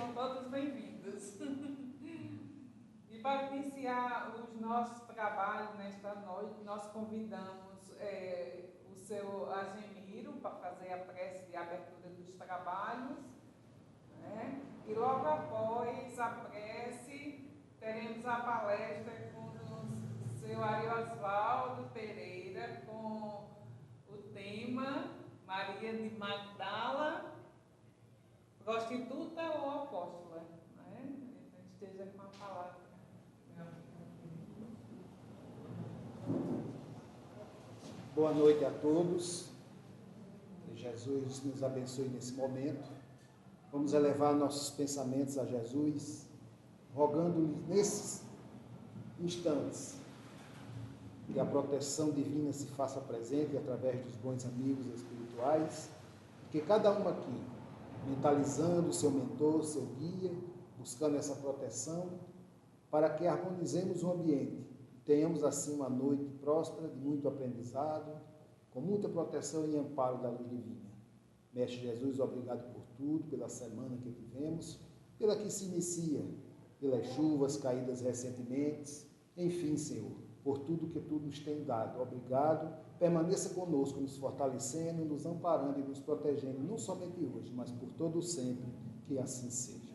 são todos bem-vindos. E para iniciar os nossos trabalhos nesta noite, nós convidamos o seu Agemiro para fazer a prece de abertura dos trabalhos, né? E logo após a prece, teremos a palestra com o seu Ariosvaldo Pereira, com o tema Maria de Magdala, prostituta ou apóstola, né? Então, esteja com a palavra. Boa noite a todos. Que Jesus nos abençoe nesse momento. Vamos elevar nossos pensamentos a Jesus, rogando-lhe nesses instantes que a proteção divina se faça presente através dos bons amigos espirituais, que cada um aqui, mentalizando o seu mentor, seu guia, buscando essa proteção, para que harmonizemos o ambiente, tenhamos assim uma noite próspera, de muito aprendizado, com muita proteção e amparo da luz divina. Mestre Jesus, obrigado por tudo, pela semana que vivemos, pela que se inicia, pelas chuvas caídas recentemente, enfim, Senhor, por tudo que tu nos tem dado. Obrigado, permaneça conosco, nos fortalecendo, nos amparando e nos protegendo, não somente hoje, mas por todo sempre, que assim seja.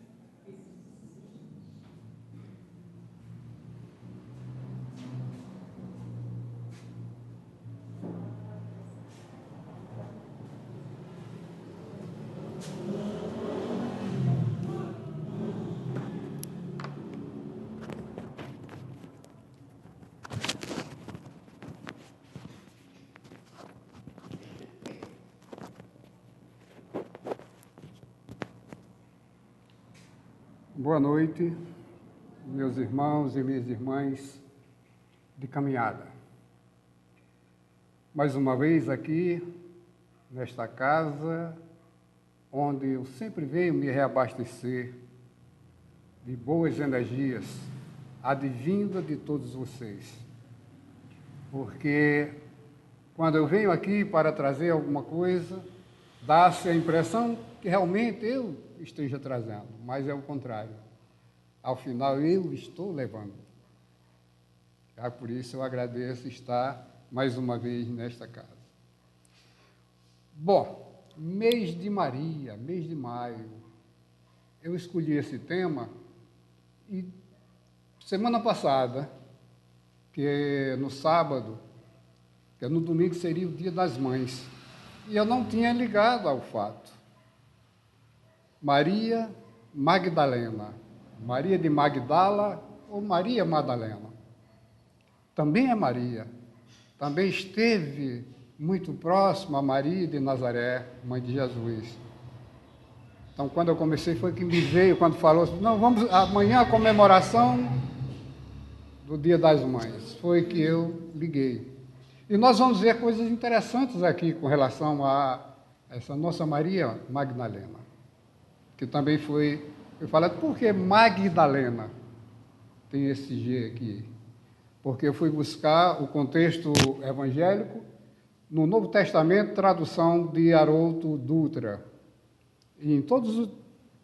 Boa noite, meus irmãos e minhas irmãs de caminhada. Mais uma vez aqui, nesta casa, onde eu sempre venho me reabastecer de boas energias, advinda de todos vocês. Porque quando eu venho aqui para trazer alguma coisa, dá-se a impressão que realmente eu esteja trazendo, mas é o contrário. Ao final, eu estou levando. Por isso, eu agradeço estar mais uma vez nesta casa. Bom, mês de Maria, mês de maio, eu escolhi esse tema e semana passada, que é no sábado, que no domingo seria o Dia das Mães, e eu não tinha ligado ao fato. Maria Magdalena, Maria de Magdala ou Maria Madalena. Também é Maria. Também esteve muito próxima a Maria de Nazaré, mãe de Jesus. Então, quando eu comecei, foi que me veio, quando falou assim, não, vamos, amanhã a comemoração do Dia das Mães. Foi que eu liguei. E nós vamos ver coisas interessantes aqui com relação a essa nossa Maria Magdalena, que também foi falado, por que Magdalena tem esse G aqui? Porque eu fui buscar o contexto evangélico no Novo Testamento, tradução de Haroldo Dutra. E em todos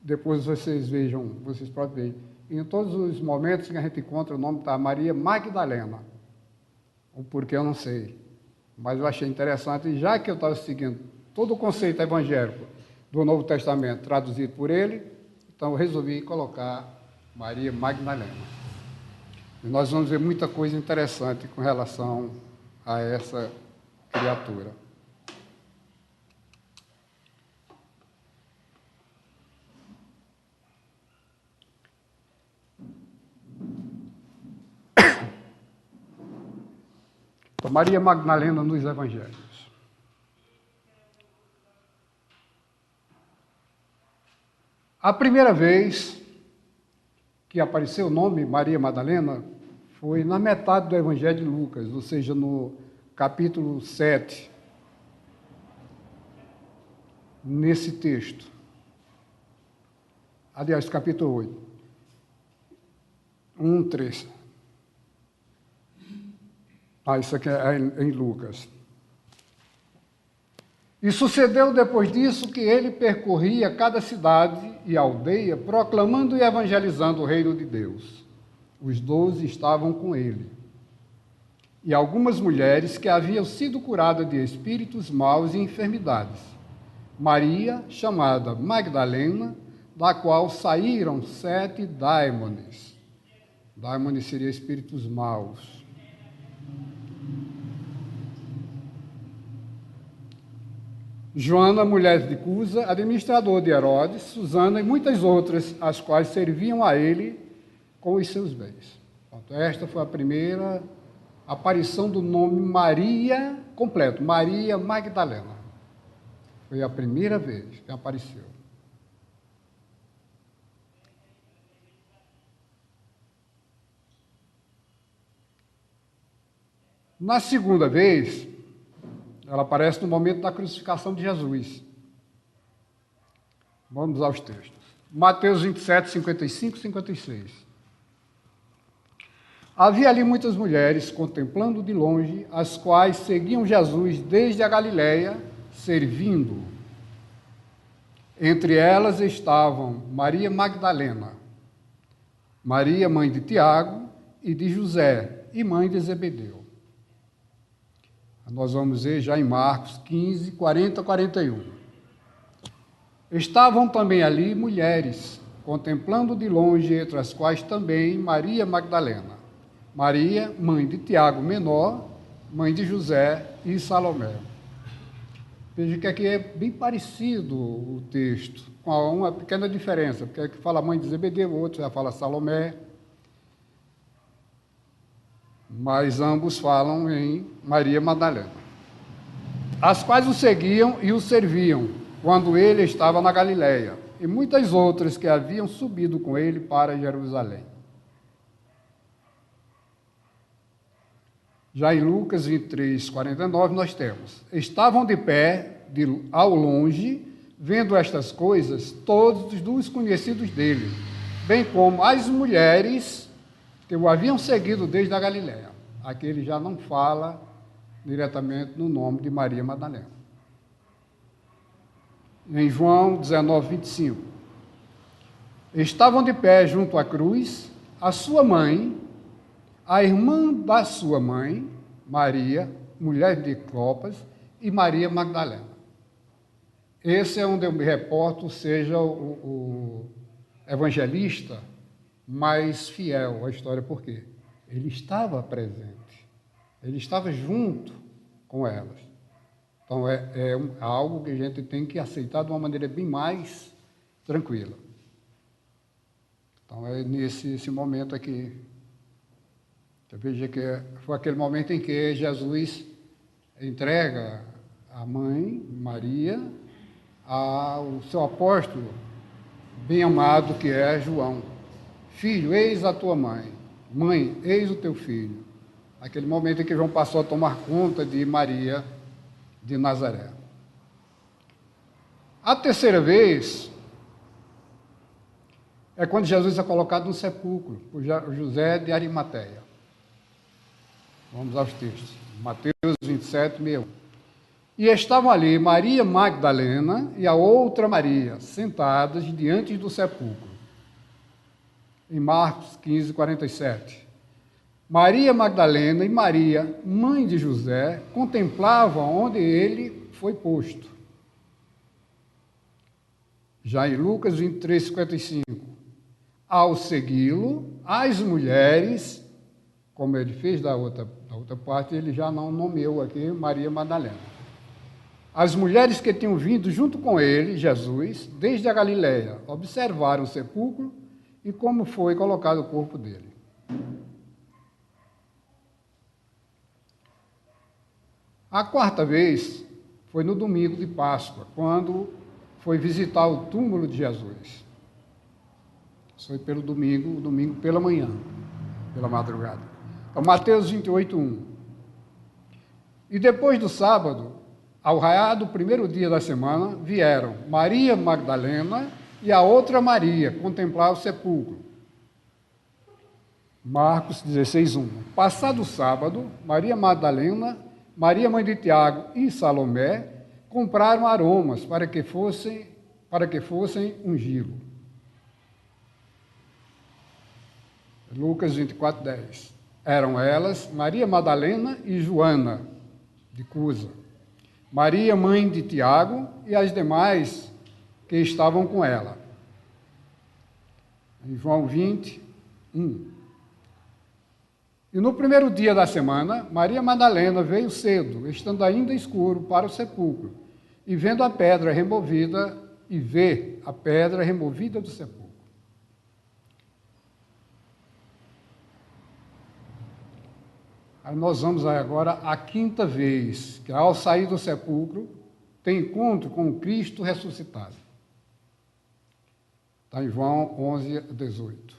depois vocês vejam, vocês podem ver, em todos os momentos que a gente encontra o nome da Maria Magdalena. O porquê eu não sei, mas eu achei interessante, e já que eu estava seguindo todo o conceito evangélico do Novo Testamento, traduzido por ele, então eu resolvi colocar Maria Magdalena. E nós vamos ver muita coisa interessante com relação a essa criatura. Então, Maria Magdalena nos Evangelhos. A primeira vez que apareceu o nome Maria Madalena foi na metade do Evangelho de Lucas, ou seja, no capítulo 7, nesse texto. Aliás, capítulo 8. 1:3. Isso aqui é em Lucas. E sucedeu depois disso que ele percorria cada cidade e aldeia, proclamando e evangelizando o reino de Deus. Os 12 estavam com ele. E algumas mulheres que haviam sido curadas de espíritos maus e enfermidades. Maria, chamada Magdalena, da qual saíram 7 daimones. Daimones seria espíritos maus. Joana, mulher de Cusa, administrador de Herodes, Susana e muitas outras, as quais serviam a ele com os seus bens. Esta foi a primeira aparição do nome Maria completo, Maria Magdalena. Foi a primeira vez que apareceu. Na segunda vez, ela aparece no momento da crucificação de Jesus. Vamos aos textos. Mateus 27, 55 e 56. Havia ali muitas mulheres, contemplando de longe, as quais seguiam Jesus desde a Galiléia, servindo. Entre elas estavam Maria Magdalena, Maria, mãe de Tiago e de José, e mãe de Zebedeu. Nós vamos ver já em Marcos 15, 40 a 41. Estavam também ali mulheres, contemplando de longe, entre as quais também Maria Magdalena, Maria, mãe de Tiago menor, mãe de José e Salomé. Veja que aqui é bem parecido o texto, com uma pequena diferença, porque aqui fala mãe de Zebedeu, o outro já fala Salomé, mas ambos falam em Maria Madalena, as quais o seguiam e o serviam, quando ele estava na Galiléia, e muitas outras que haviam subido com ele para Jerusalém. Já em Lucas 23, 49, nós temos: estavam de pé, ao longe, vendo estas coisas, todos os conhecidos dele, bem como as mulheres que o haviam seguido desde a Galiléia. Aqui ele já não fala diretamente no nome de Maria Madalena. Em João 19, 25. Estavam de pé junto à cruz a sua mãe, a irmã da sua mãe, Maria, mulher de Clopas, e Maria Magdalena. Esse é onde eu me reporto, seja o evangelista mais fiel à história, por quê? Ele estava presente, ele estava junto com elas. Então, é algo que a gente tem que aceitar de uma maneira bem mais tranquila. Então, é nesse momento aqui. Você veja que foi aquele momento em que Jesus entrega a mãe, Maria, ao seu apóstolo bem amado, que é João. Filho, eis a tua mãe. Mãe, eis o teu filho. Aquele momento em que João passou a tomar conta de Maria de Nazaré. A terceira vez é quando Jesus é colocado no sepulcro por José de Arimateia. Vamos aos textos. Mateus 27, 61. E estavam ali Maria Magdalena e a outra Maria, sentadas diante do sepulcro. Em Marcos 15, 47. Maria Magdalena e Maria, mãe de José, contemplavam onde ele foi posto. Já em Lucas 23, 55. Ao segui-lo, as mulheres, como ele fez da outra parte, ele já não nomeou aqui Maria Madalena. As mulheres que tinham vindo junto com ele, Jesus, desde a Galiléia, observaram o sepulcro e como foi colocado o corpo dele. A quarta vez foi no domingo de Páscoa, quando foi visitar o túmulo de Jesus. Isso foi pelo domingo pela manhã, pela madrugada. Então, Mateus 28, 1. E depois do sábado, ao raiar do primeiro dia da semana, vieram Maria Magdalena e a outra Maria contemplar o sepulcro. Marcos 16, 1. Passado o sábado, Maria Magdalena, Maria, mãe de Tiago, e Salomé compraram aromas para que fossem ungí-lo. Lucas 24, 10. Eram elas Maria Madalena e Joana, de Cusa, Maria, mãe de Tiago, e as demais que estavam com ela. Em João 20, 1. E no primeiro dia da semana, Maria Madalena veio cedo, estando ainda escuro, para o sepulcro, e vendo a pedra removida, do sepulcro. Aí nós vamos agora à quinta vez, que ao sair do sepulcro, tem encontro com o Cristo ressuscitado. Está em João 11, 18.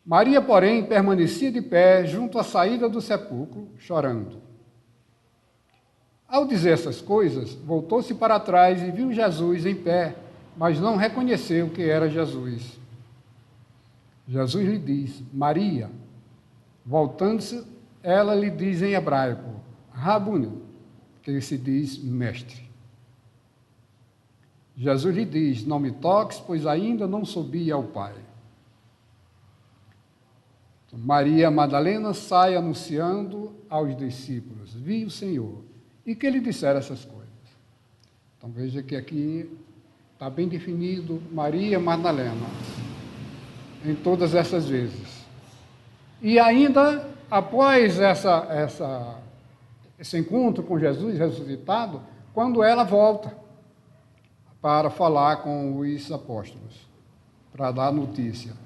Maria, porém, permanecia de pé junto à saída do sepulcro, chorando. Ao dizer essas coisas, voltou-se para trás e viu Jesus em pé, mas não reconheceu que era Jesus. Jesus lhe diz, Maria. Voltando-se, ela lhe diz em hebraico, Rabuni, que se diz mestre. Jesus lhe diz, não me toques, pois ainda não subi ao Pai. Maria Madalena sai anunciando aos discípulos, vi o Senhor, e que lhe disseram essas coisas. Então veja que aqui está bem definido Maria Madalena, em todas essas vezes. E ainda, após esse encontro com Jesus ressuscitado, quando ela volta para falar com os apóstolos, para dar notícia.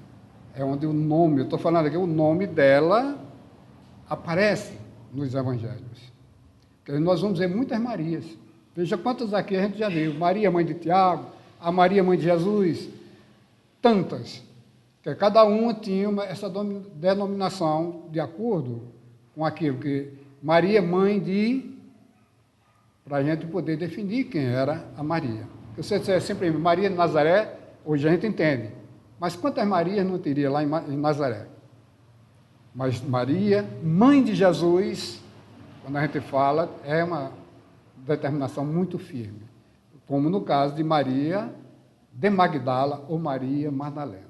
É onde o nome, eu estou falando aqui, o nome dela aparece nos evangelhos. Porque nós vamos ver muitas Marias. Veja quantas aqui a gente já viu. Maria, mãe de Tiago, a Maria, mãe de Jesus, tantas. Que cada uma tinha essa denominação de acordo com aquilo que Maria, mãe de... para a gente poder definir quem era a Maria. Porque você disser sempre Maria de Nazaré, hoje a gente entende. Mas quantas Marias não teria lá em Nazaré? Mas Maria, mãe de Jesus, quando a gente fala, é uma determinação muito firme. Como no caso de Maria de Magdala ou Maria Madalena.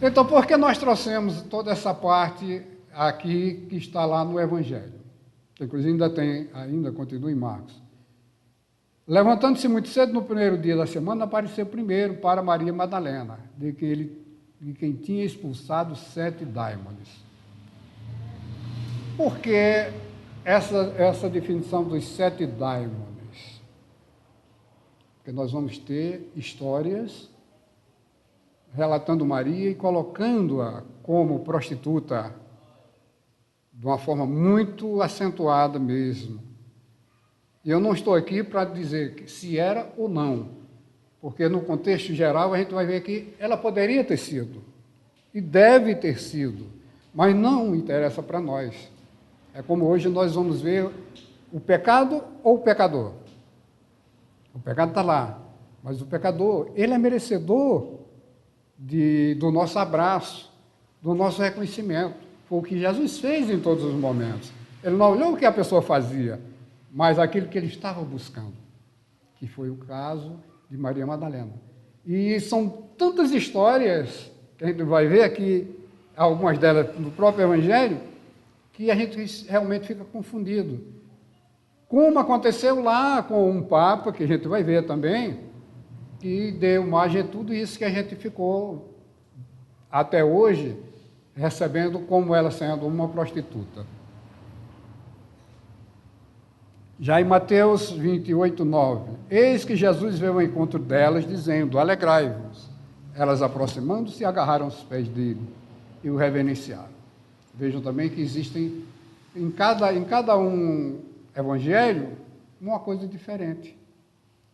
Então, por que nós trouxemos toda essa parte aqui que está lá no Evangelho? Que inclusive ainda continua em Marcos. Levantando-se muito cedo no primeiro dia da semana, apareceu primeiro para Maria Madalena, de quem tinha expulsado 7 daimones. Por que essa definição dos 7 daimones? Porque nós vamos ter histórias relatando Maria e colocando-a como prostituta de uma forma muito acentuada mesmo. E eu não estou aqui para dizer se era ou não, porque no contexto geral a gente vai ver que ela poderia ter sido, e deve ter sido, mas não interessa para nós. É como hoje nós vamos ver o pecado ou o pecador. O pecado está lá, mas o pecador, ele é merecedor do nosso abraço, do nosso reconhecimento. Foi o que Jesus fez em todos os momentos. Ele não olhou o que a pessoa fazia, mas aquilo que ele estava buscando, que foi o caso de Maria Madalena. E são tantas histórias, que a gente vai ver aqui, algumas delas no próprio Evangelho, que a gente realmente fica confundido. Como aconteceu lá com um Papa, que a gente vai ver também, que deu margem a tudo isso que a gente ficou, até hoje, recebendo como ela sendo uma prostituta. Já em Mateus 28, 9, eis que Jesus veio ao encontro delas, dizendo, alegrai-vos. Elas, aproximando-se, agarraram os pés dele e o reverenciaram. Vejam também que existem, em cada um evangelho, uma coisa diferente.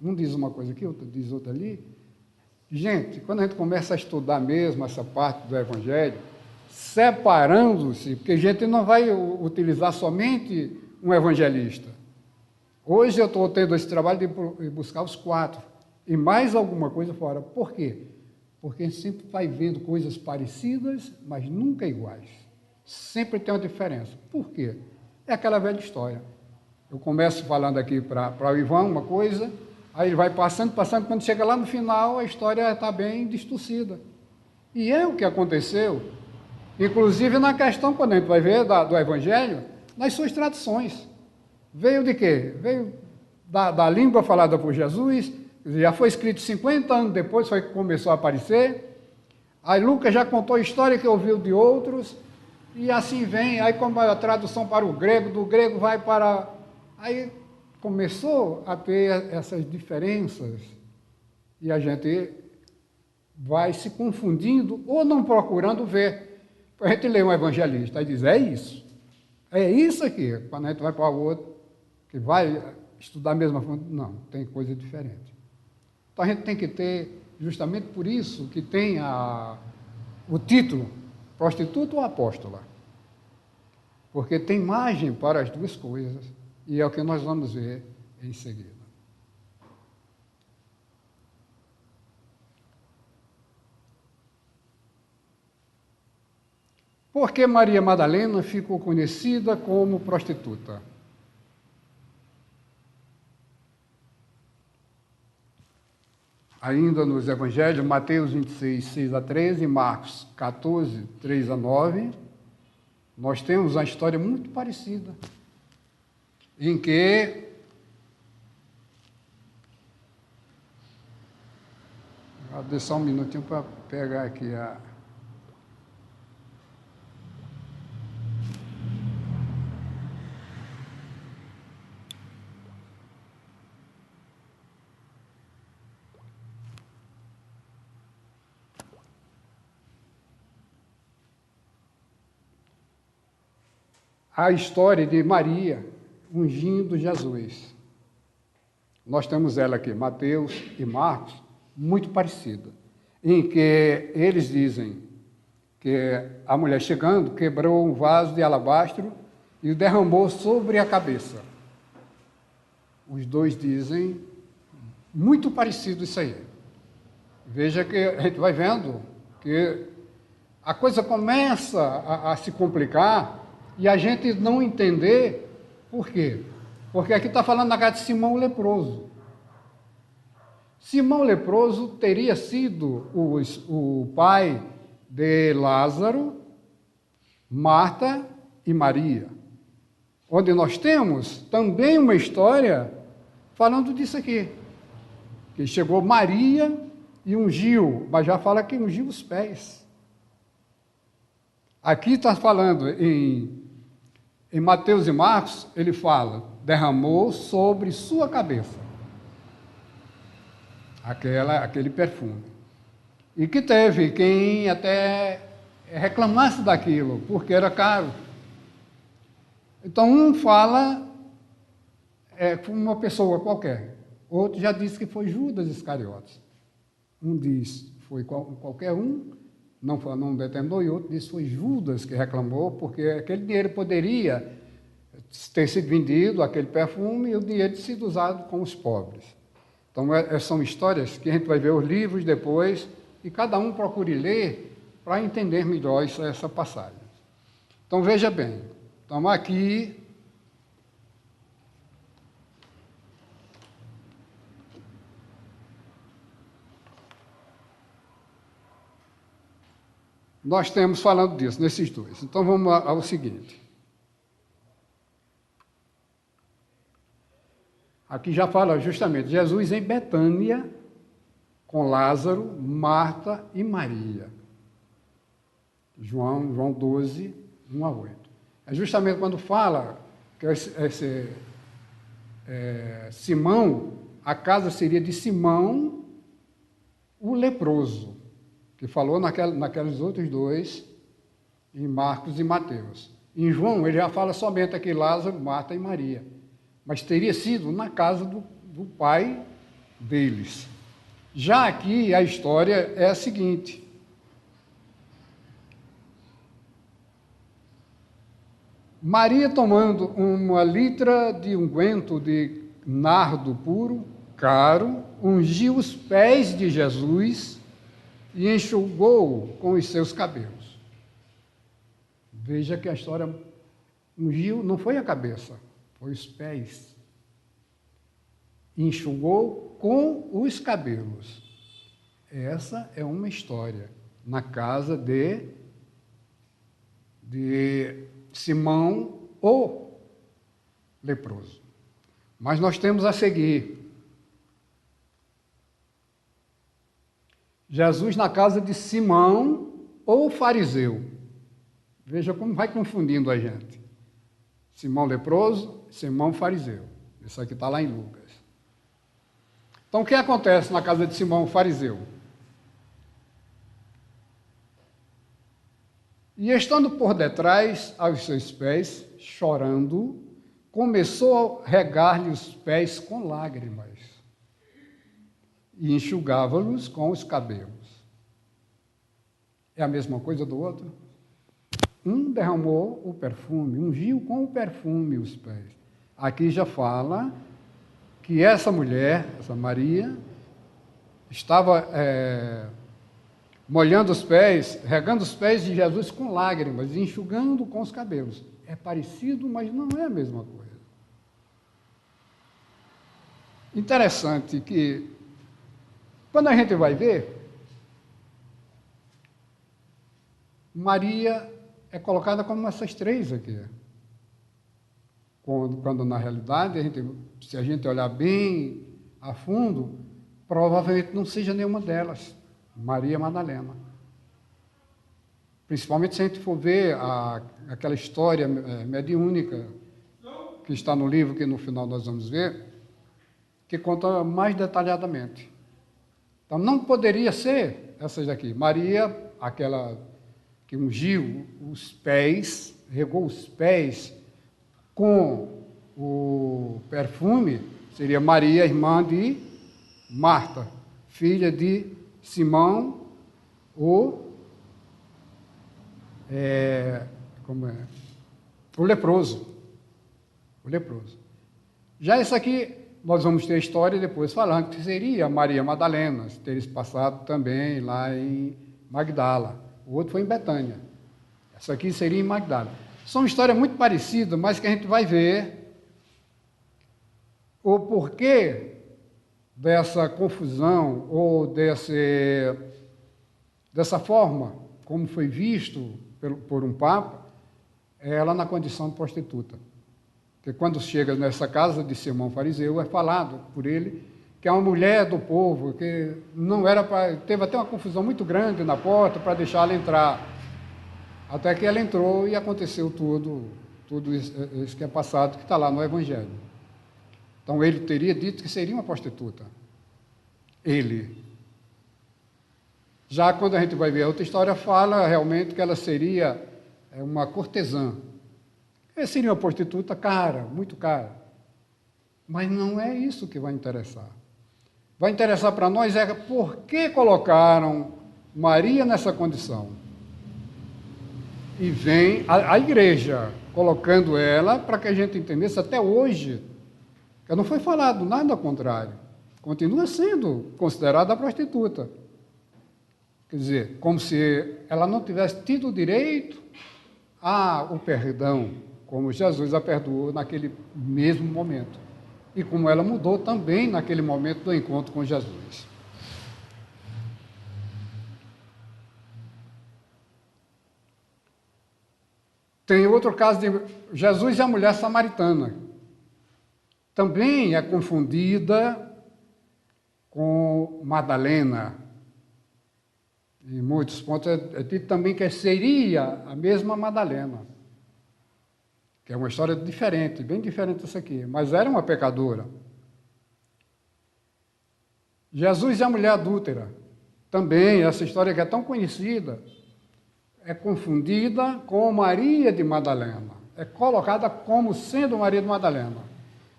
Um diz uma coisa aqui, outro diz outra ali. Gente, quando a gente começa a estudar mesmo essa parte do evangelho, separando-se, porque a gente não vai utilizar somente um evangelista. Hoje eu estou tendo esse trabalho de buscar os 4, e mais alguma coisa fora. Por quê? Porque a gente sempre vai vendo coisas parecidas, mas nunca iguais. Sempre tem uma diferença. Por quê? É aquela velha história. Eu começo falando aqui para o Ivan uma coisa, aí ele vai passando, quando chega lá no final, a história está bem distorcida. E é o que aconteceu, inclusive na questão, quando a gente vai ver, do Evangelho, nas suas tradições. Veio de quê? Veio da língua falada por Jesus, já foi escrito 50 anos depois, foi que começou a aparecer. Aí Lucas já contou a história que ouviu de outros, e assim vem, aí como a tradução para o grego, do grego vai para... Aí começou a ter essas diferenças, e a gente vai se confundindo, ou não procurando ver. A gente lê um evangelista e diz, é isso aqui. Quando a gente vai para o outro, que vai estudar a mesma fonte, não, tem coisa diferente. Então a gente tem que ter, justamente por isso, que tem o título, prostituta ou apóstola. Porque tem margem para as duas coisas, e é o que nós vamos ver em seguida. Por que Maria Madalena ficou conhecida como prostituta? Ainda nos Evangelhos, Mateus 26, 6 a 13, Marcos 14, 3 a 9, nós temos uma história muito parecida, em que vou deixar só um minutinho para pegar aqui a história de Maria ungindo Jesus. Nós temos ela aqui, Mateus e Marcos, muito parecida, em que eles dizem que a mulher chegando quebrou um vaso de alabastro e o derramou sobre a cabeça. Os dois dizem muito parecido isso aí. Veja que a gente vai vendo que a coisa começa a se complicar e a gente não entender por quê. Porque aqui está falando na casa de Simão o leproso. Simão leproso teria sido o pai de Lázaro, Marta e Maria. Onde nós temos também uma história falando disso aqui. Que chegou Maria e ungiu, mas já fala que ungiu os pés. Aqui está falando em Mateus e Marcos, ele fala, derramou sobre sua cabeça aquele perfume. E que teve quem até reclamasse daquilo, porque era caro. Então, um fala com uma pessoa qualquer, outro já disse que foi Judas Iscariotes. Um diz foi qualquer um, não determinou, e outro disse que foi Judas que reclamou, porque aquele dinheiro poderia ter sido vendido, aquele perfume, e o dinheiro ter sido usado com os pobres. Então, são histórias que a gente vai ver os livros depois, e cada um procure ler para entender melhor essa passagem. Então, veja bem, estamos aqui. Nós temos falando disso, nesses dois. Então, vamos ao seguinte. Aqui já fala justamente Jesus em Betânia, com Lázaro, Marta e Maria. João 12, 1 a 8. É justamente quando fala que Simão, a casa seria de Simão, o leproso, que falou naqueles outros dois, em Marcos e Mateus. Em João, ele já fala somente aqui Lázaro, Marta e Maria. Mas teria sido na casa do pai deles. Já aqui a história é a seguinte. Maria, tomando uma litra de unguento de nardo puro, caro, ungiu os pés de Jesus e enxugou com os seus cabelos. Veja que a história ungiu, não foi a cabeça, foi os pés. Enxugou com os cabelos. Essa é uma história. na casa de Simão, o leproso. Mas nós temos a seguir Jesus na casa de Simão, o fariseu. Veja como vai confundindo a gente. Simão leproso, Simão fariseu. Isso aqui está lá em Lucas. Então, o que acontece na casa de Simão, o fariseu? E estando por detrás aos seus pés, chorando, começou a regar-lhe os pés com lágrimas e enxugava-los com os cabelos. É a mesma coisa do outro? Um derramou o perfume, ungiu com o perfume os pés. Aqui já fala que essa mulher, essa Maria, estava molhando os pés, regando os pés de Jesus com lágrimas, enxugando com os cabelos. É parecido, mas não é a mesma coisa. Interessante que, quando a gente vai ver, Maria é colocada como essas três aqui. Quando na realidade, se a gente olhar bem a fundo, provavelmente não seja nenhuma delas. Maria Madalena. Principalmente se a gente for ver aquela história mediúnica que está no livro, que no final nós vamos ver, que conta mais detalhadamente. Então, não poderia ser essas daqui. Maria, aquela que ungiu os pés, regou os pés com o perfume, seria Maria, irmã de Marta, filha de Simão, o leproso. O leproso. Já isso aqui, nós vamos ter a história depois falando que seria Maria Madalena, teria passado também lá em Magdala. O outro foi em Betânia. Essa aqui seria em Magdala. São histórias muito parecidas, mas que a gente vai ver o porquê dessa confusão ou dessa forma, como foi visto por um papa, ela na condição de prostituta. Porque quando chega nessa casa de Simão fariseu, é falado por ele que é uma mulher do povo, que não era para... Teve até uma confusão muito grande na porta para deixar ela entrar. Até que ela entrou e aconteceu tudo isso que é passado, que está lá no Evangelho. Então, ele teria dito que seria uma prostituta. Ele. Já quando a gente vai ver a outra história, fala realmente que ela seria uma cortesã. Seria uma prostituta cara, muito cara. Mas não é isso que vai interessar. Vai interessar para nós por que colocaram Maria nessa condição. E vem a igreja colocando ela para que a gente entendesse até hoje, que não foi falado nada ao contrário. Continua sendo considerada prostituta. Quer dizer, como se ela não tivesse tido direito ao perdão, como Jesus a perdoou naquele mesmo momento. E como ela mudou também naquele momento do encontro com Jesus. Tem outro caso de Jesus e a mulher samaritana. Também é confundida com Madalena. Em muitos pontos é dito também que seria a mesma Madalena. Que é uma história diferente, bem diferente dessa aqui. Mas era uma pecadora. Jesus e a mulher adúltera. Também, essa história que é tão conhecida, é confundida com Maria de Madalena. É colocada como sendo Maria de Madalena.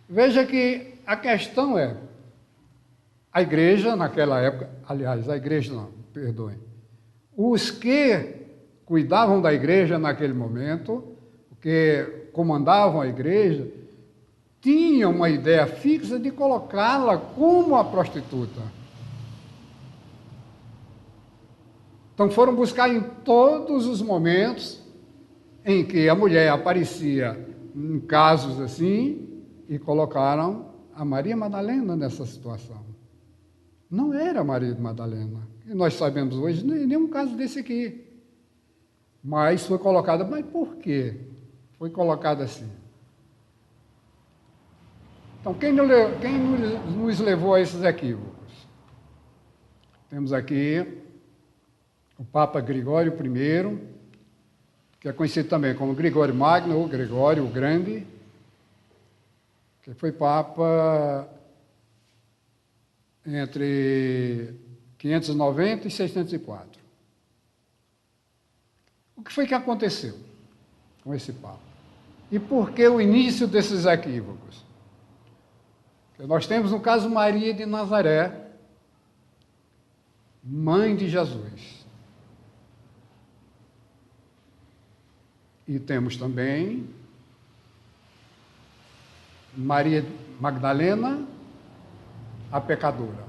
Veja que a questão é, a igreja naquela época, aliás, a igreja não, perdoem, os que cuidavam da igreja naquele momento, que comandavam a igreja, tinham uma ideia fixa de colocá-la como a prostituta. Então foram buscar em todos os momentos em que a mulher aparecia em casos assim e colocaram a Maria Madalena nessa situação. Não era Maria de Madalena. E nós sabemos hoje, nenhum caso desse aqui. Mas foi colocada, mas por quê? Foi colocada assim. Então, quem nos levou a esses equívocos? Temos aqui o Papa Gregório I, que é conhecido também como Gregório Magno, ou Gregório o Grande, que foi Papa entre 590 e 604. O que foi que aconteceu com esse Papa? E por que o início desses equívocos? Porque nós temos, no caso, Maria de Nazaré, mãe de Jesus. E temos também Maria Magdalena, a pecadora.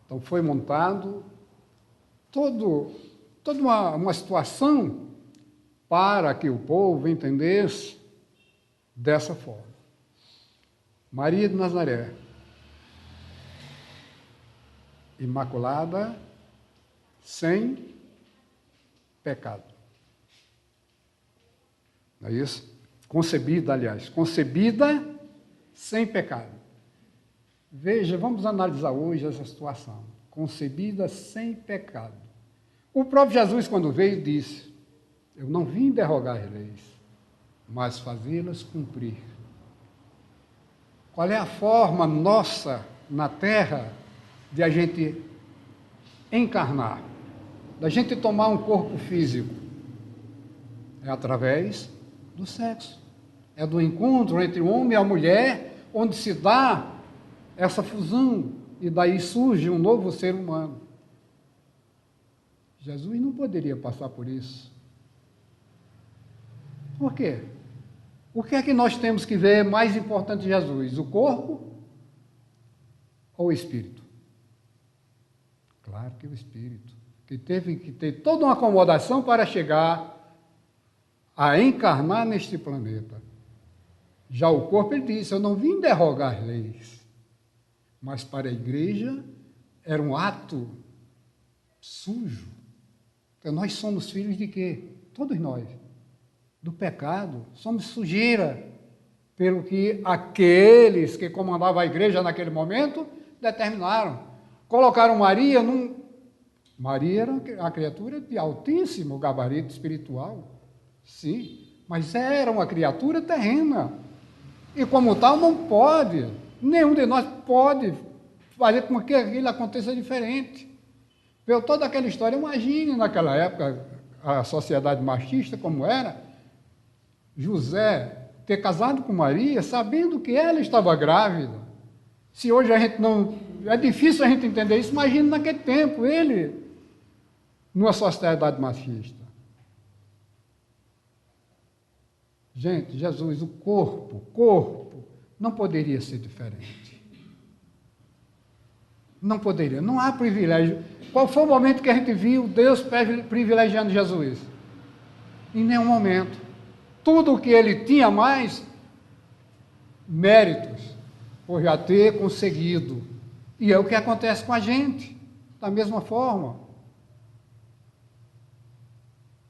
Então foi montado toda uma situação para que o povo entendesse dessa forma. Maria de Nazaré, imaculada, sem pecado. Não é isso? Concebida sem pecado. Veja, vamos analisar hoje essa situação. Concebida sem pecado. O próprio Jesus, quando veio, disse: eu não vim derrogar as leis, mas fazê-las cumprir. Qual é a forma nossa na Terra de a gente encarnar, da gente tomar um corpo físico? É através do sexo. É do encontro entre o homem e a mulher, onde se dá essa fusão, e daí surge um novo ser humano. Jesus não poderia passar por isso. Por quê? O que é que nós temos que ver mais importante de Jesus? O corpo ou o espírito? Claro que o espírito, que teve que ter toda uma acomodação para chegar a encarnar neste planeta. Já o corpo, ele disse: eu não vim derrogar as leis, mas para a igreja era um ato sujo. Então, nós somos filhos de quê? Todos nós. Do pecado. Somos sujeira, pelo que aqueles que comandavam a igreja naquele momento determinaram. Colocaram Maria num... Maria era uma criatura de altíssimo gabarito espiritual. Sim, mas era uma criatura terrena. E como tal, não pode, nenhum de nós pode fazer com que aquilo aconteça diferente. Viu toda aquela história? Imagine naquela época a sociedade machista como era, José ter casado com Maria sabendo que ela estava grávida. Se hoje a gente não... É difícil a gente entender isso, imagine naquele tempo, ele, numa sociedade machista. Gente, Jesus, o corpo, não poderia ser diferente. Não poderia, não há privilégio. Qual foi o momento que a gente viu Deus privilegiando Jesus? Em nenhum momento. Tudo o que ele tinha mais, méritos, por já ter conseguido. E é o que acontece com a gente, da mesma forma.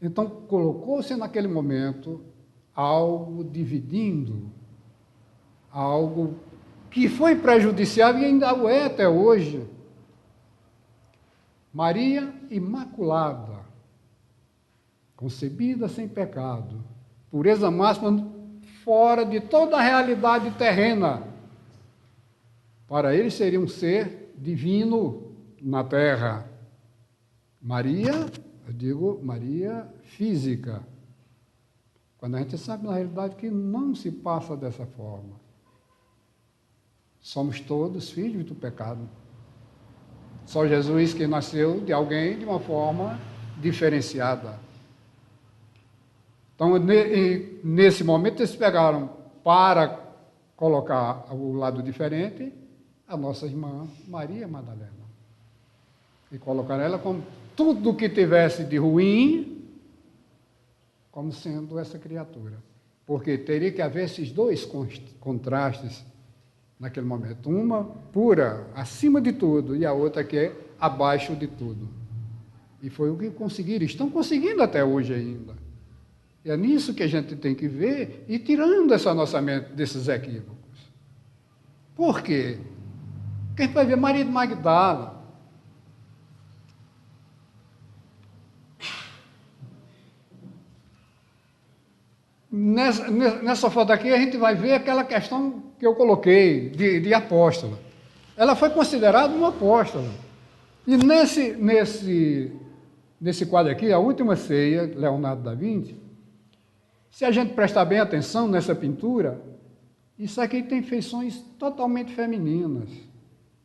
Então, colocou-se naquele momento algo dividindo, algo que foi prejudicial e ainda o é até hoje. Maria Imaculada, concebida sem pecado, pureza máxima fora de toda a realidade terrena. Para ele seria um ser divino na terra. Maria, eu digo Maria física. Quando a gente sabe, na realidade, que não se passa dessa forma. Somos todos filhos do pecado. Só Jesus que nasceu de alguém de uma forma diferenciada. Então, nesse momento, eles pegaram para colocar o lado diferente a nossa irmã Maria Madalena. E colocaram ela como tudo que tivesse de ruim, como sendo essa criatura. Porque teria que haver esses dois contrastes naquele momento. Uma pura, acima de tudo, e a outra que abaixo de tudo. E foi o que conseguiram, estão conseguindo até hoje ainda. E é nisso que a gente tem que ver e tirando essa nossa mente desses equívocos. Por quê? Porque a gente vai ver Maria de Magdala. Nessa foto aqui a gente vai ver aquela questão que eu coloquei de apóstola. Ela foi considerada uma apóstola. E nesse quadro aqui, a última ceia, Leonardo da Vinci, se a gente prestar bem atenção nessa pintura, isso aqui tem feições totalmente femininas.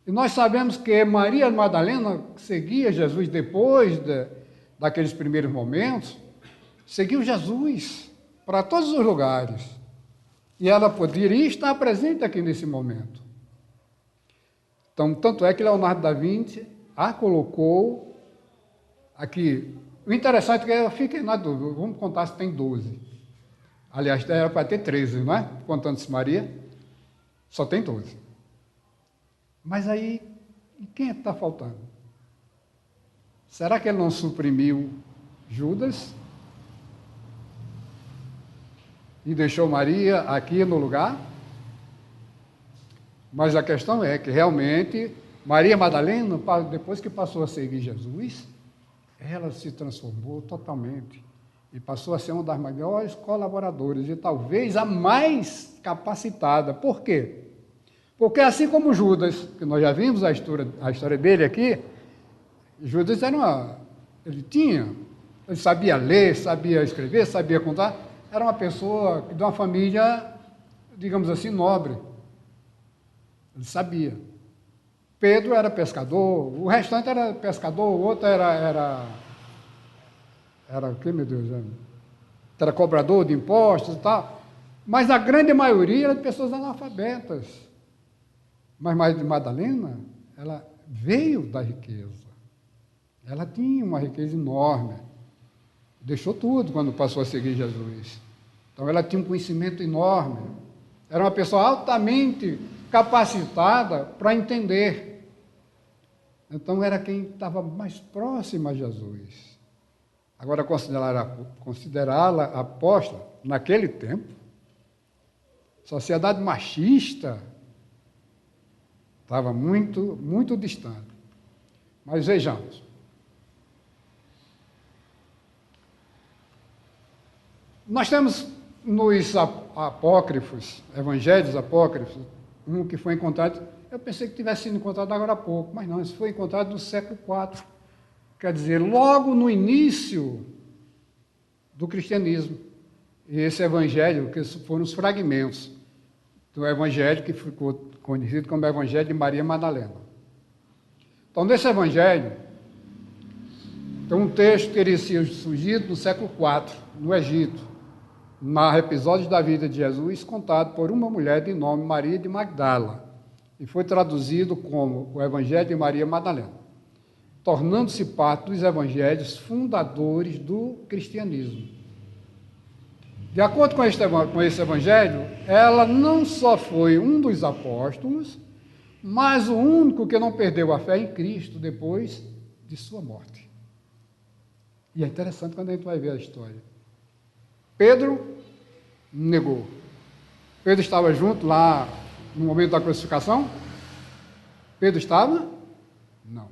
E nós sabemos que Maria Madalena seguia Jesus depois daqueles primeiros momentos, seguiu Jesus para todos os lugares. E ela poderia estar presente aqui nesse momento. Então, tanto é que Leonardo da Vinci a colocou aqui. O interessante é que eu fiquei na dúvida, vamos contar se tem 12. Aliás, era para ter 13, não é? Contando-se Maria, só tem 12. Mas aí, quem é que está faltando? Será que ele não suprimiu Judas? E deixou Maria aqui no lugar? Mas a questão é que realmente Maria Madalena, depois que passou a seguir Jesus, ela se transformou totalmente e passou a ser uma das maiores colaboradoras e talvez a mais capacitada. Por quê? Porque assim como Judas, que nós já vimos a história dele aqui, Judas ele sabia ler, sabia escrever, sabia contar, era uma pessoa de uma família, digamos assim, nobre. Ele sabia. Pedro era pescador, o restante era pescador, o outro era o que, meu Deus? Era cobrador de impostos e tal. Mas a grande maioria era de pessoas analfabetas. Mas Maria Madalena, ela veio da riqueza. Ela tinha uma riqueza enorme. Deixou tudo quando passou a seguir Jesus. Então ela tinha um conhecimento enorme. Era uma pessoa altamente capacitada para entender. Então era quem estava mais próximo a Jesus. Agora, considerá-la apóstola, naquele tempo, sociedade machista, estava muito, muito distante. Mas vejamos. Nós temos nos apócrifos, evangelhos apócrifos, um que foi encontrado, eu pensei que tivesse sido encontrado agora há pouco, mas não, isso foi encontrado no século IV. Quer dizer, logo no início do cristianismo. E esse evangelho, que foram os fragmentos do evangelho que ficou conhecido como Evangelho de Maria Madalena. Então, nesse evangelho, tem um texto que teria surgido no século IV, no Egito, narra episódios da vida de Jesus contado por uma mulher de nome Maria de Magdala, e foi traduzido como o Evangelho de Maria Madalena, tornando-se parte dos evangelhos fundadores do cristianismo. De acordo com esse evangelho, ela não só foi um dos apóstolos, mas o único que não perdeu a fé em Cristo depois de sua morte. E é interessante quando a gente vai ver a história. Pedro negou. Pedro estava junto lá no momento da crucificação? Pedro estava? Não.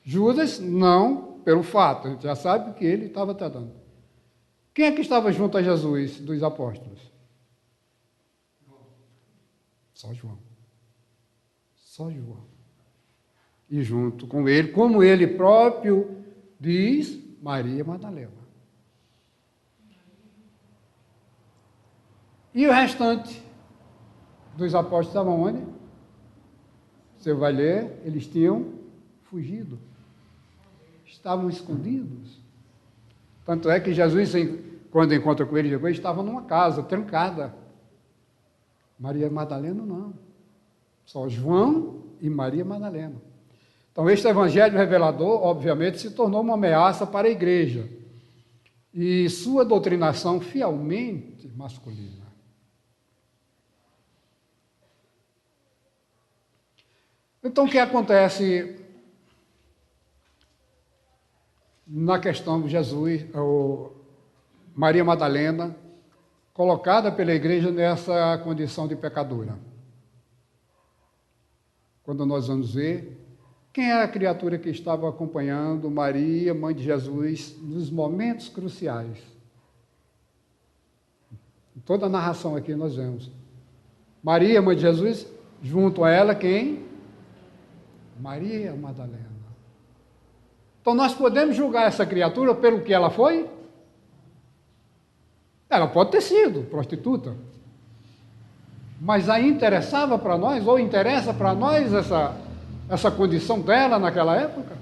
Judas, não, pelo fato, a gente já sabe que ele estava tratando. Quem é que estava junto a Jesus, dos apóstolos? Só João. Só João. E junto com ele, como ele próprio diz, Maria Madalena. E o restante dos apóstolos estavam onde? Você vai ler, eles tinham fugido. Estavam escondidos. Tanto é que Jesus, quando encontra com eles depois, estava numa casa, trancada. Maria Madalena não. Só João e Maria Madalena. Então, este evangelho revelador, obviamente, se tornou uma ameaça para a igreja. E sua doutrinação fielmente masculina. Então, o que acontece? na questão de Jesus, Maria Madalena, colocada pela igreja nessa condição de pecadora. Quando nós vamos ver quem é a criatura que estava acompanhando Maria, mãe de Jesus, nos momentos cruciais. Em toda a narração aqui nós vemos. Maria, mãe de Jesus, junto a ela quem? Maria Madalena. Então nós podemos julgar essa criatura pelo que ela foi? Ela pode ter sido prostituta, mas aí interessava para nós, ou interessa para nós essa condição dela naquela época?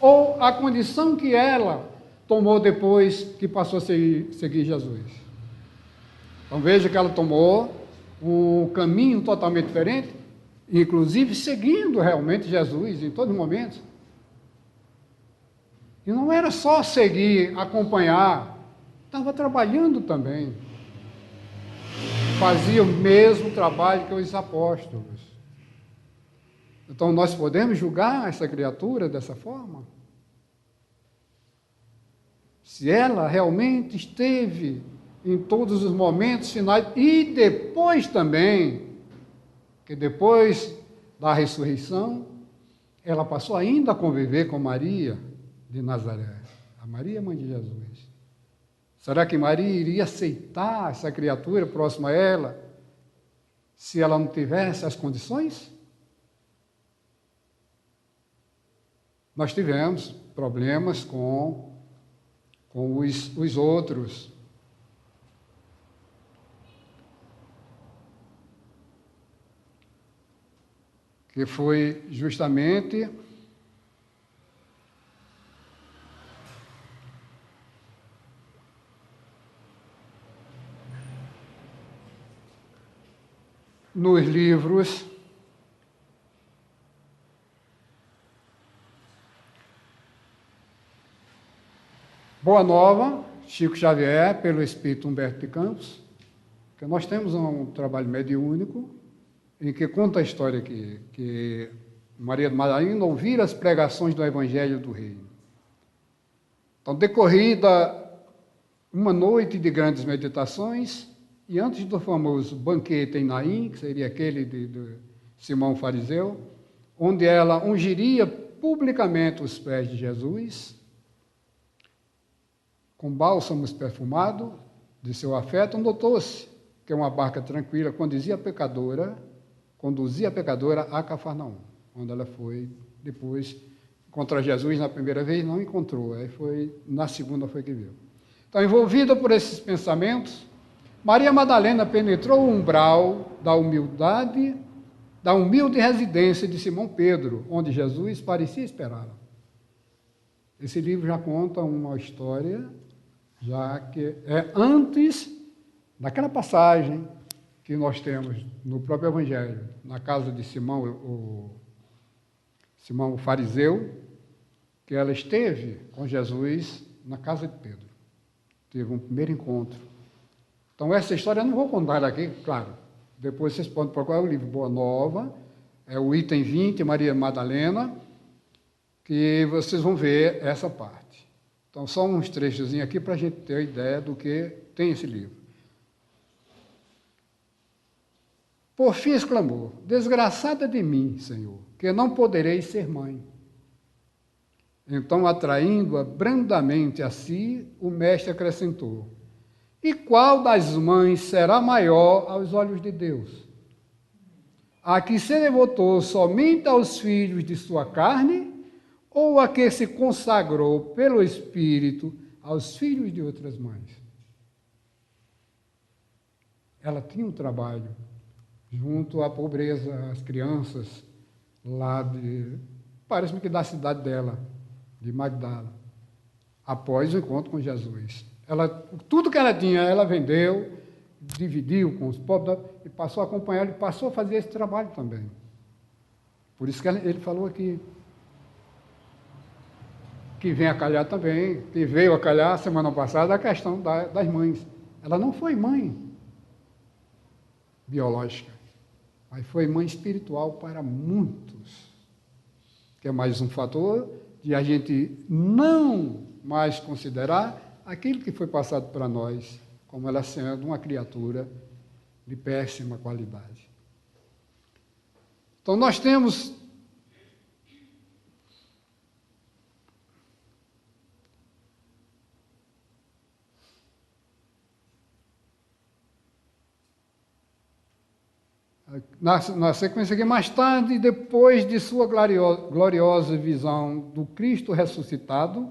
Ou a condição que ela tomou depois que passou a seguir Jesus? Então veja que ela tomou um caminho totalmente diferente, inclusive seguindo realmente Jesus em todos os momentos. E não era só seguir, acompanhar, estava trabalhando também. Fazia o mesmo trabalho que os apóstolos. Então nós podemos julgar essa criatura dessa forma? Se ela realmente esteve em todos os momentos finais e depois também, que depois da ressurreição, ela passou ainda a conviver com Maria de Nazaré, a Maria, mãe de Jesus. Será que Maria iria aceitar essa criatura próxima a ela se ela não tivesse as condições? Nós tivemos problemas com os outros. Que foi justamente nos livros Boa Nova, Chico Xavier, pelo Espírito Humberto de Campos, que nós temos um trabalho mediúnico em que conta a história que Maria Madalena ouvira as pregações do Evangelho do Reino. Então, decorrida uma noite de grandes meditações, e antes do famoso banquete em Naim, que seria aquele de Simão Fariseu, onde ela ungiria publicamente os pés de Jesus, com bálsamos perfumados de seu afeto, notou-se que uma barca tranquila conduzia a pecadora a Cafarnaum, onde ela foi depois contra Jesus na primeira vez, não encontrou, aí na segunda foi que viu. Então, envolvida por esses pensamentos, Maria Madalena penetrou o umbral da humilde residência de Simão Pedro, onde Jesus parecia esperá-la. Esse livro já conta uma história, já que é antes daquela passagem que nós temos no próprio Evangelho, na casa de Simão, Simão o fariseu, que ela esteve com Jesus na casa de Pedro. Teve um primeiro encontro. Então, essa história eu não vou contar aqui, claro. Depois vocês podem procurar o livro Boa Nova, é o item 20, Maria Madalena, que vocês vão ver essa parte. Então, só uns trechozinhos aqui para a gente ter a ideia do que tem esse livro. Por fim exclamou: desgraçada de mim, Senhor, que não poderei ser mãe. Então, atraindo-a brandamente a si, o mestre acrescentou: e qual das mães será maior aos olhos de Deus? A que se devotou somente aos filhos de sua carne, ou a que se consagrou pelo Espírito aos filhos de outras mães? Ela tinha um trabalho junto à pobreza, às crianças lá parece-me que da cidade dela, de Magdala, após o encontro com Jesus. Tudo que ela tinha, ela vendeu, dividiu com os pobres e passou a acompanhar, e passou a fazer esse trabalho também. Por isso que ele falou aqui, que vem a calhar também, que veio a calhar semana passada a questão das mães. Ela não foi mãe biológica, mas foi mãe espiritual para muitos, que é mais um fator de a gente não mais considerar aquilo que foi passado para nós como ela sendo uma criatura de péssima qualidade. Então, nós temos na sequência aqui, mais tarde, depois de sua gloriosa visão do Cristo ressuscitado,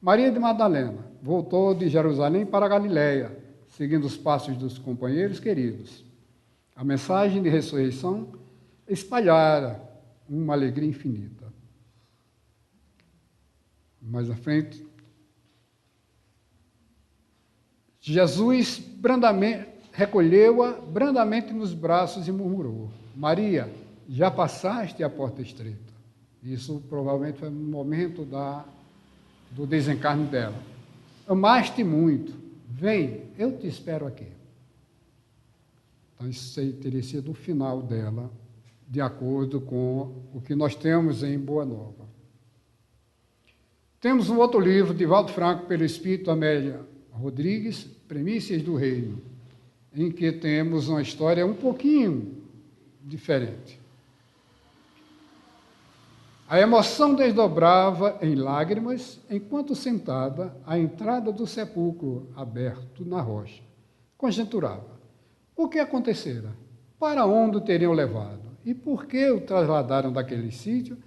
Maria de Madalena voltou de Jerusalém para a Galiléia, seguindo os passos dos companheiros queridos. A mensagem de ressurreição espalhara uma alegria infinita. Mais à frente, Jesus recolheu-a brandamente nos braços e murmurou: Maria, já passaste a porta estreita. Isso provavelmente foi no momento do desencarne dela. Amaste muito, vem, eu te espero aqui. Então, isso aí teria sido o final dela, de acordo com o que nós temos em Boa Nova. Temos um outro livro, de Valdo Franco, pelo Espírito Amélia Rodrigues, Primícias do Reino, em que temos uma história um pouquinho diferente. A emoção desdobrava em lágrimas enquanto sentada à entrada do sepulcro aberto na rocha. Conjecturava: o que acontecera? Para onde o teriam levado? E por que o trasladaram daquele sítio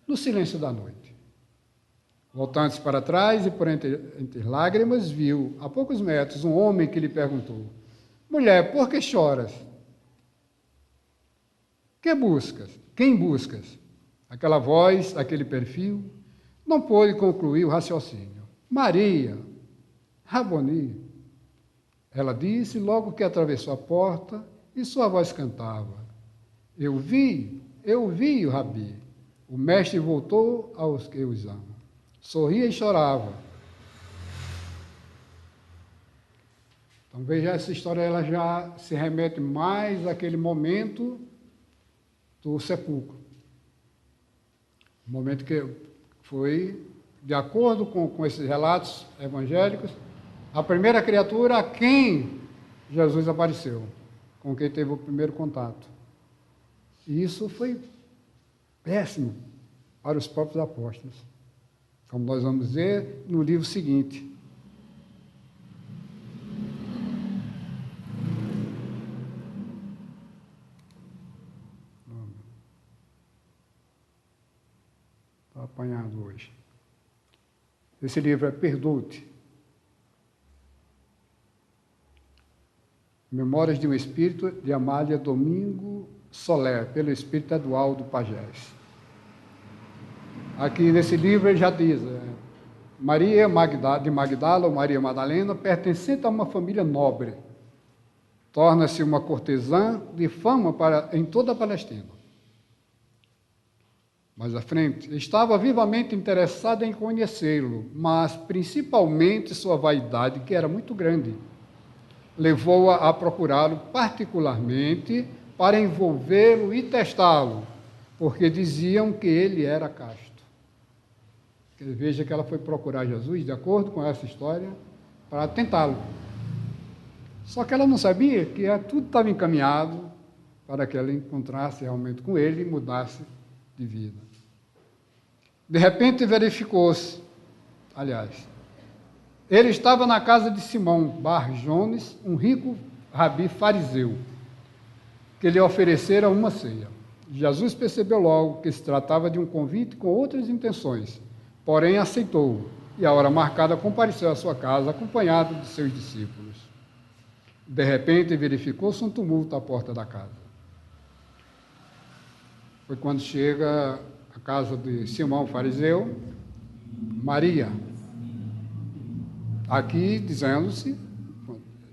no silêncio da noite? Voltando-se para trás e por entre lágrimas, viu, a poucos metros, um homem que lhe perguntou: mulher, por que choras? Que buscas? Quem buscas? Aquela voz, aquele perfil, não pôde concluir o raciocínio. Maria, Raboni. Ela disse logo que atravessou a porta e sua voz cantava: eu vi o Rabi. O mestre voltou aos que os amam. Sorria e chorava. Então veja, essa história ela já se remete mais àquele momento do sepulcro. O momento que foi, de acordo com esses relatos evangélicos, a primeira criatura a quem Jesus apareceu, com quem teve o primeiro contato. E isso foi péssimo para os próprios apóstolos, como nós vamos ver no livro seguinte. Estou apanhado hoje. Esse livro é Perdoa-te. Memórias de um Espírito, de Amália Domingo Soler, pelo Espírito Eduardo Pagés. Aqui nesse livro ele já diz: Maria de Magdala, ou Maria Madalena, pertencente a uma família nobre, torna-se uma cortesã de fama em toda a Palestina. Mais à frente, estava vivamente interessada em conhecê-lo, mas principalmente sua vaidade, que era muito grande, levou-a a procurá-lo particularmente para envolvê-lo e testá-lo, porque diziam que ele era casto. Veja que ela foi procurar Jesus, de acordo com essa história, para tentá-lo. Só que ela não sabia que tudo estava encaminhado para que ela encontrasse realmente com ele e mudasse de vida. De repente verificou-se, ele estava na casa de Simão Bar Jones, um rico rabi fariseu, que lhe oferecera uma ceia. Jesus percebeu logo que se tratava de um convite com outras intenções, porém aceitou, e à hora marcada compareceu à sua casa, acompanhado de seus discípulos. De repente verificou-se um tumulto à porta da casa. Foi quando chega à casa de Simão fariseu, Maria, aqui dizendo-se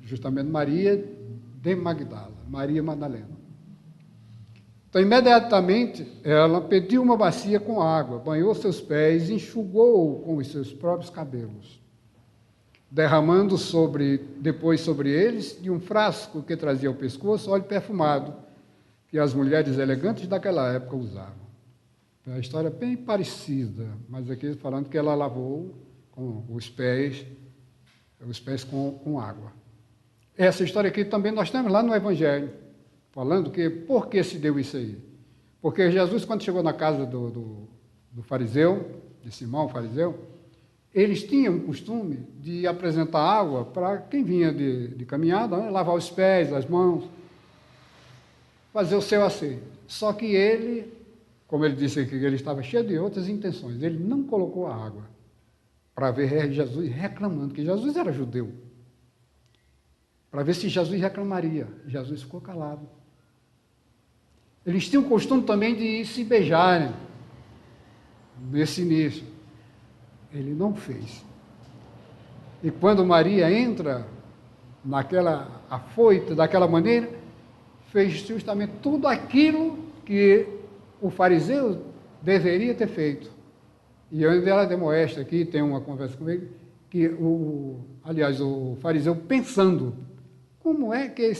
justamente Maria de Magdala, Maria Madalena. Então, imediatamente, ela pediu uma bacia com água, banhou seus pés e enxugou com os seus próprios cabelos, derramando depois sobre eles de um frasco que trazia ao pescoço óleo perfumado, que as mulheres elegantes daquela época usavam. A história é bem parecida, mas aqui falando que ela lavou com os pés com água. Essa história aqui também nós temos lá no Evangelho, falando que por que se deu isso aí? Porque Jesus, quando chegou na casa do fariseu, de Simão, o fariseu, eles tinham o costume de apresentar água para quem vinha de caminhada, né? Lavar os pés, as mãos, fazer o seu asseio. Só que ele, como ele disse aqui, ele estava cheio de outras intenções, ele não colocou a água para ver Jesus reclamando, que Jesus era judeu, para ver se Jesus reclamaria. Jesus ficou calado. Eles tinham o costume também de se beijarem nesse início. Ele não fez. E quando Maria entra naquela afoita, daquela maneira, fez justamente tudo aquilo que o fariseu deveria ter feito. E onde ela demonstra aqui, tem uma conversa comigo, que o fariseu pensando, como é que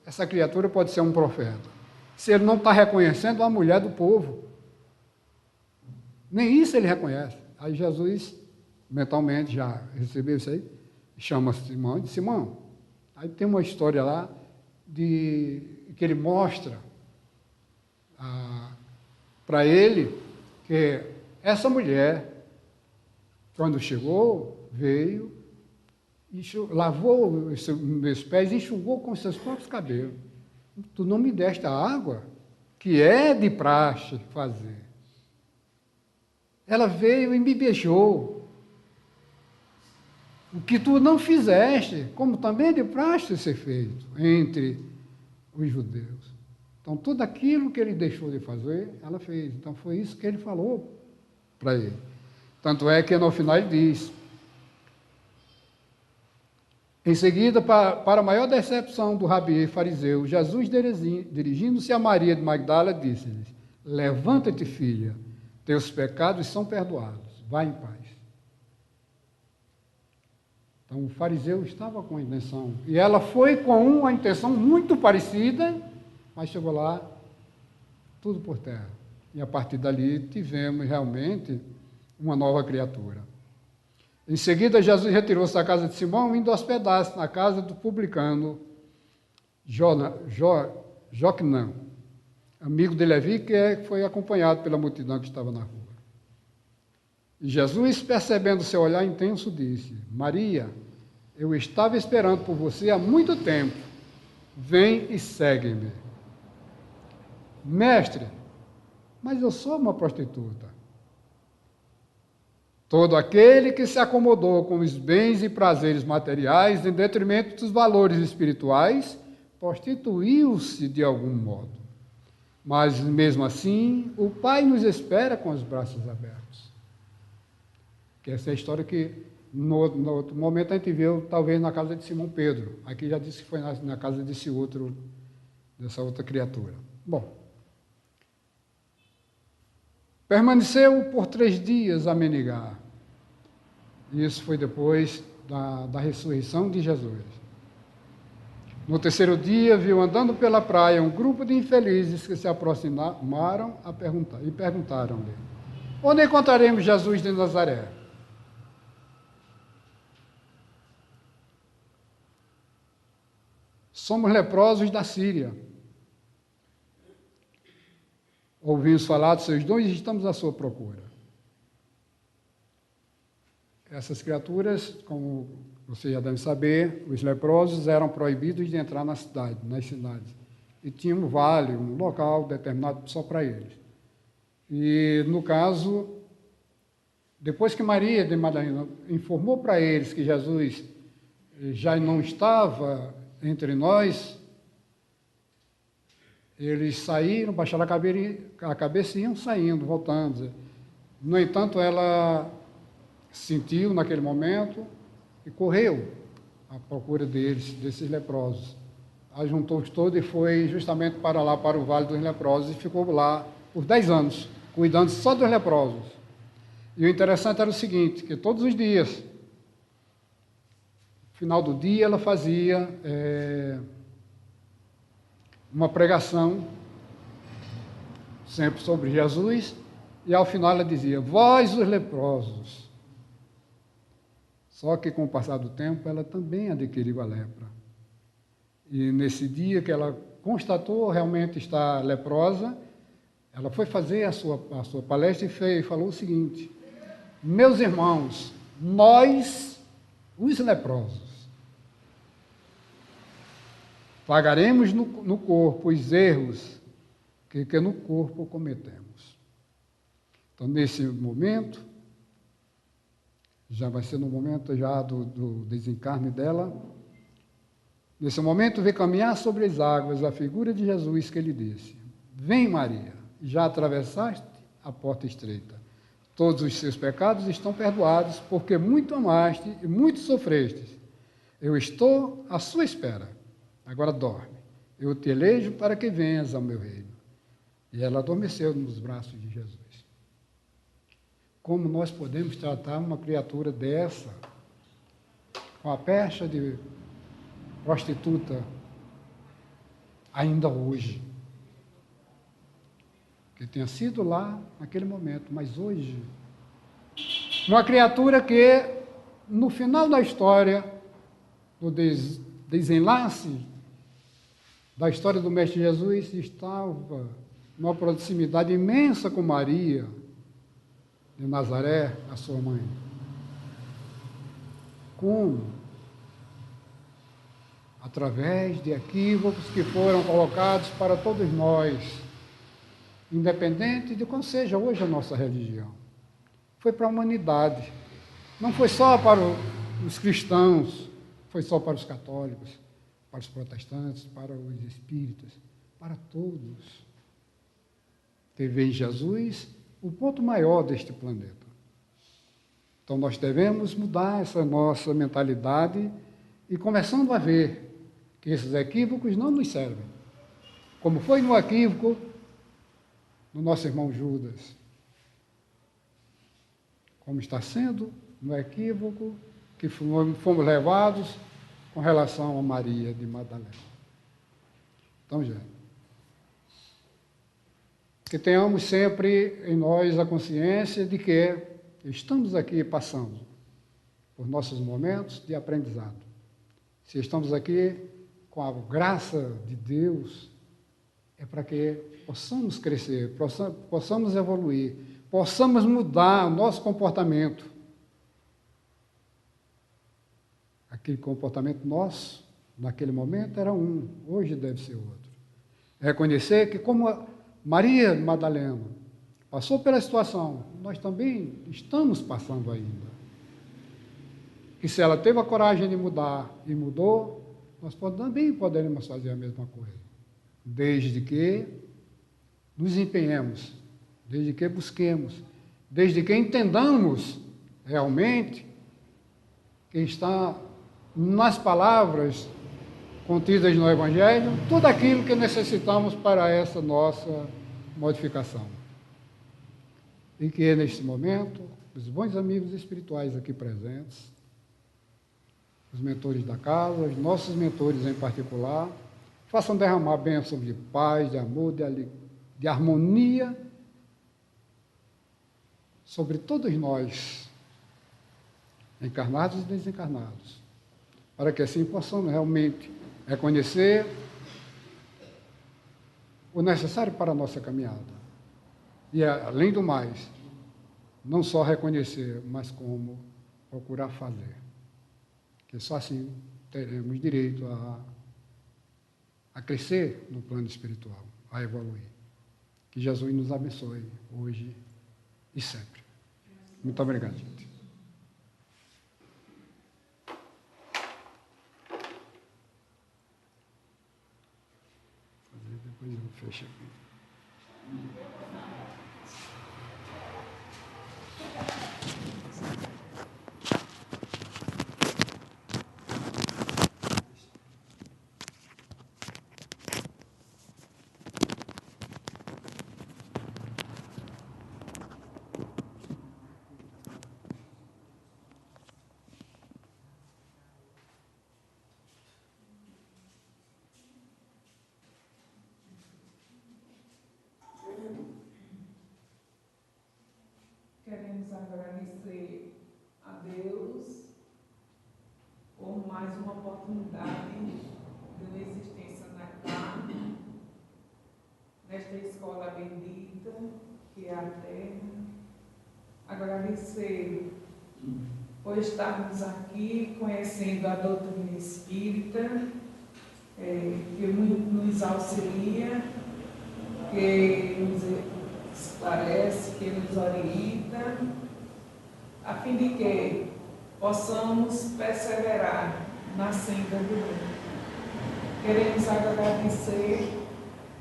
essa criatura pode ser um profeta? Se ele não está reconhecendo a mulher do povo. Nem isso ele reconhece. Aí Jesus, mentalmente, já recebeu isso aí, chama Simão e diz, Simão, aí tem uma história lá que ele mostra para ele que essa mulher, quando chegou, veio, lavou os meus pés e enxugou com seus próprios cabelos. Tu não me deste a água, que é de praxe fazer. Ela veio e me beijou. O que tu não fizeste, como também é de praxe ser feito entre os judeus. Então, tudo aquilo que ele deixou de fazer, ela fez. Então, foi isso que ele falou para ele. Tanto é que no final ele diz, em seguida, para a maior decepção do rabi fariseu, Jesus, dirigindo-se a Maria de Magdala, disse-lhe, levanta-te, filha, teus pecados são perdoados, vá em paz. Então, o fariseu estava com a intenção, e ela foi com uma intenção muito parecida, mas chegou lá, tudo por terra. E a partir dali, tivemos realmente uma nova criatura. Em seguida, Jesus retirou-se da casa de Simão, indo hospedar-se na casa do publicano Joquenã, amigo de Levi, que foi acompanhado pela multidão que estava na rua. E Jesus, percebendo seu olhar intenso, disse, Maria, eu estava esperando por você há muito tempo, vem e segue-me. Mestre, mas eu sou uma prostituta. Todo aquele que se acomodou com os bens e prazeres materiais em detrimento dos valores espirituais, prostituiu-se de algum modo. Mas, mesmo assim, o Pai nos espera com os braços abertos. Que essa é a história que, no outro momento, a gente viu, talvez, na casa de Simão Pedro. Aqui já disse que foi na casa dessa outra criatura. Bom, permaneceu por 3 dias a mendigar. Isso foi depois da ressurreição de Jesus. No 3º dia, viu andando pela praia um grupo de infelizes que se aproximaram e perguntaram-lhe, onde encontraremos Jesus de Nazaré? Somos leprosos da Síria. Ouvimos falar dos seus dons e estamos à sua procura. Essas criaturas, como vocês já devem saber, os leprosos eram proibidos de entrar nas cidades. E tinha um vale, um local determinado só para eles. E, no caso, depois que Maria de Madalena informou para eles que Jesus já não estava entre nós, eles saíram, baixaram a cabeça e iam saindo, voltando. No entanto, ela sentiu naquele momento e correu à procura desses leprosos. Ajuntou-os todos e foi justamente para lá, para o Vale dos Leprosos, e ficou lá por 10 anos, cuidando só dos leprosos. E o interessante era o seguinte, que todos os dias, no final do dia, ela fazia uma pregação, sempre sobre Jesus, e ao final ela dizia, vós os leprosos. Só que com o passar do tempo ela também adquiriu a lepra. E nesse dia que ela constatou realmente estar leprosa, ela foi fazer a sua palestra e falou o seguinte, meus irmãos, nós, os leprosos, pagaremos no corpo os erros que no corpo cometemos. Então, nesse momento, já vai ser no momento já do desencarne dela, nesse momento veio caminhar sobre as águas a figura de Jesus que ele disse, vem Maria, já atravessaste a porta estreita, todos os seus pecados estão perdoados, porque muito amaste e muito sofrestes. Eu estou à sua espera, agora dorme, eu te elejo para que venhas ao meu reino. E ela adormeceu nos braços de Jesus. Como nós podemos tratar uma criatura dessa, com a pecha de prostituta, ainda hoje? Que tenha sido lá naquele momento, mas hoje, uma criatura que, no final da história, no desenlace da história do Mestre Jesus, estava numa proximidade imensa com Maria, de Nazaré, a sua mãe. Como? Através de equívocos que foram colocados para todos nós, independente de qual seja hoje a nossa religião. Foi para a humanidade. Não foi só para os cristãos, foi só para os católicos, para os protestantes, para os espíritas, para todos. Teve em Jesus o ponto maior deste planeta. Então nós devemos mudar essa nossa mentalidade e começando a ver que esses equívocos não nos servem. Como foi no equívoco do nosso irmão Judas. Como está sendo no equívoco que fomos levados com relação a Maria de Madalena. Então, gente, que tenhamos sempre em nós a consciência de que estamos aqui passando por nossos momentos de aprendizado. Se estamos aqui com a graça de Deus, é para que possamos crescer, possamos evoluir, possamos mudar o nosso comportamento. Aquele comportamento nosso, naquele momento, era um, hoje deve ser outro. Reconhecer que como Maria Madalena passou pela situação, nós também estamos passando ainda. E se ela teve a coragem de mudar e mudou, nós também poderemos fazer a mesma coisa. Desde que nos empenhemos, desde que busquemos, desde que entendamos realmente que está nas palavras contidas no Evangelho, tudo aquilo que necessitamos para essa nossa modificação. E que neste momento, os bons amigos espirituais aqui presentes, os mentores da casa, os nossos mentores em particular, façam derramar bênçãos de paz, de amor, de harmonia sobre todos nós, encarnados e desencarnados, para que assim possamos realmente reconhecer o necessário para a nossa caminhada. E, além do mais, não só reconhecer, mas como procurar fazer. Que só assim teremos direito a crescer no plano espiritual, a evoluir. Que Jesus nos abençoe hoje e sempre. Muito obrigado, gente. Depois eu fecho aqui. agradecer a Deus por mais uma oportunidade de uma existência na carne, nesta escola bendita que é a terra. Agradecer por estarmos aqui conhecendo a doutrina espírita, que nos auxilia, que nos esclarece, que nos orienta, a fim de que possamos perseverar na senda do bem. Queremos agradecer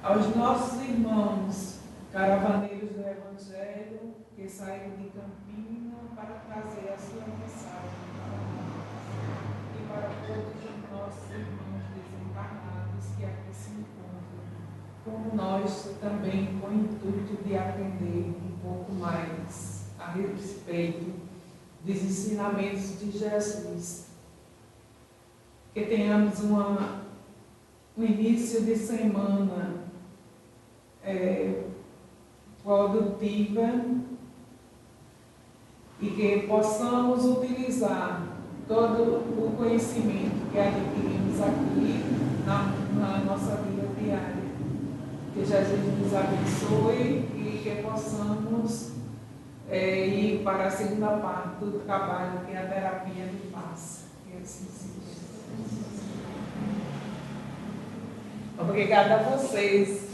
aos nossos irmãos caravaneiros do Evangelho que saíram de Campina para trazer a sua mensagem para nós e para todos os nossos irmãos desencarnados que aqui se encontram, como nós também com o intuito de aprender um pouco mais a respeito dos ensinamentos de Jesus. Que tenhamos um início de semana produtiva e que possamos utilizar todo o conhecimento que adquirimos aqui na nossa vida diária. Que Jesus nos abençoe e que possamos ir para a segunda parte do trabalho, que é a terapia de paz. Que assim seja. Obrigada a vocês.